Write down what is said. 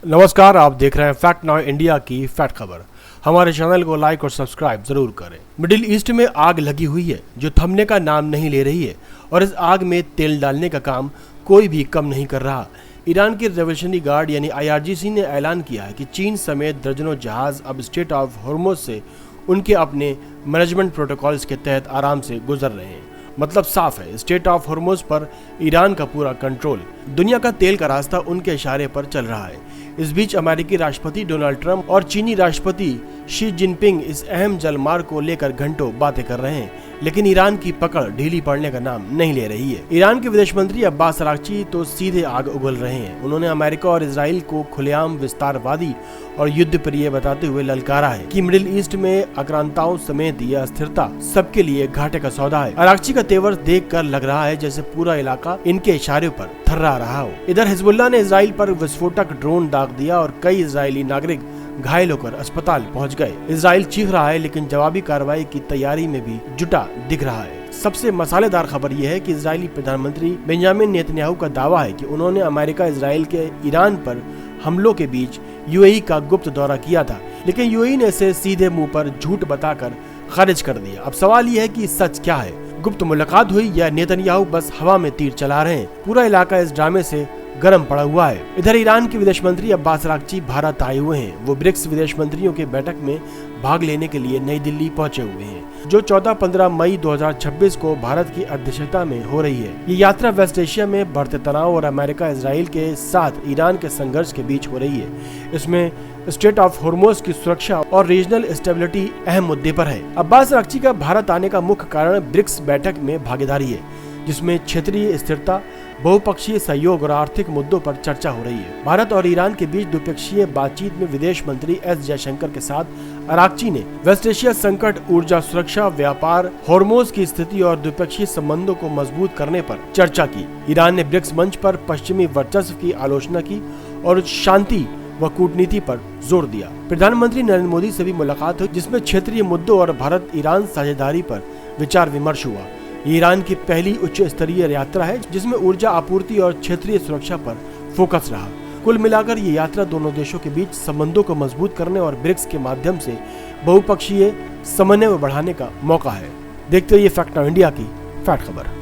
नमस्कार, आप देख रहे हैं फैक्ट नाउ इंडिया की फैक्ट खबर। हमारे चैनल को लाइक और सब्सक्राइब जरूर करें। मिडिल ईस्ट में आग लगी हुई है जो थमने का नाम नहीं ले रही है और इस आग में तेल डालने का काम कोई भी कम नहीं कर रहा। ईरान की रेवोल्यूशनरी गार्ड यानी IRGC ने ऐलान किया है कि चीन समेत दर्जनों जहाज अब स्ट्रेट ऑफ हॉर्मुज से उनके अपने मैनेजमेंट प्रोटोकॉल्स के तहत आराम से गुजर रहे हैं। मतलब साफ है, स्ट्रेट ऑफ हॉर्मुज पर ईरान का पूरा कंट्रोल। दुनिया का तेल का रास्ता उनके इशारे पर चल रहा है। इस बीच अमेरिकी राष्ट्रपति डोनाल्ड ट्रंप और चीनी राष्ट्रपति शी जिनपिंग इस अहम जलमार्ग को लेकर घंटों बातें कर रहे हैं, लेकिन ईरान की पकड़ ढीली पड़ने का नाम नहीं ले रही है। ईरान के विदेश मंत्री अब्बास अरागची तो सीधे आग उगल रहे हैं। उन्होंने अमेरिका और इजराइल को खुलेआम विस्तारवादी और युद्ध प्रिय बताते हुए ललकारा है कि मिडिल ईस्ट में आक्रांताओं समेत यह अस्थिरता सबके लिए घाटे का सौदा है। अरागची का तेवर देखकर लग रहा है जैसे पूरा इलाका इनके इशारे पर थर्रा रहा हो। इधर हिजबुल्लाह ने इजराइल पर विस्फोटक ड्रोन दाग दिया और कई इजरायली नागरिक घायल होकर अस्पताल पहुंच गए। इजराइल चीख रहा है लेकिन जवाबी कार्रवाई की तैयारी में भी जुटा दिख रहा है। सबसे मसालेदार खबर यह है कि इजरायली प्रधानमंत्री बेंजामिन नेतन्याहू का दावा है कि उन्होंने अमेरिका इजराइल के ईरान पर हमलों के बीच UAE का गुप्त दौरा किया था, लेकिन UAE ने इसे सीधे मुंह पर झूठ बताकर खारिज कर दिया। अब सवाल यह है कि सच क्या है, गुप्त मुलाकात हुई या नेतन्याहू बस हवा में तीर चला रहे हैं। पूरा इलाका इस ड्रामे से गर्म पड़ा हुआ है। इधर ईरान के विदेश मंत्री अब्बास अरागची भारत आए हुए हैं। वो ब्रिक्स विदेश मंत्रियों के बैठक में भाग लेने के लिए नई दिल्ली पहुंचे हुए हैं, जो 14-15 मई 2026 को भारत की अध्यक्षता में हो रही है। ये यात्रा वेस्ट एशिया में बढ़ते तनाव और अमेरिका इजराइल के साथ ईरान के संघर्ष के बीच हो रही है। इसमें स्ट्रेट ऑफ हॉर्मुज की सुरक्षा और रीजनल स्टेबिलिटी अहम मुद्दे पर है। अब्बास अरागची का भारत आने का मुख्य कारण ब्रिक्स बैठक में भागीदारी है, जिसमें क्षेत्रीय स्थिरता, बहुपक्षीय सहयोग और आर्थिक मुद्दों पर चर्चा हो रही है। भारत और ईरान के बीच द्विपक्षीय बातचीत में विदेश मंत्री S जयशंकर के साथ अरागची ने वेस्ट एशिया संकट, ऊर्जा सुरक्षा, व्यापार, हॉर्मुज की स्थिति और द्विपक्षीय संबंधों को मजबूत करने पर चर्चा की। ईरान ने ब्रिक्स मंच पर पश्चिमी वर्चस्व की आलोचना की और शांति व कूटनीति पर जोर दिया। प्रधानमंत्री नरेंद्र मोदी से भी मुलाकात हुई, जिसमें क्षेत्रीय मुद्दों और भारत ईरान साझेदारी पर विचार विमर्श हुआ। ईरान की पहली उच्च स्तरीय यात्रा है जिसमें ऊर्जा आपूर्ति और क्षेत्रीय सुरक्षा पर फोकस रहा। कुल मिलाकर ये यात्रा दोनों देशों के बीच संबंधों को मजबूत करने और ब्रिक्स के माध्यम से बहुपक्षीय समन्वय बढ़ाने का मौका है। देखते रहिए फैक्ट नाउ इंडिया की फैक्ट खबर।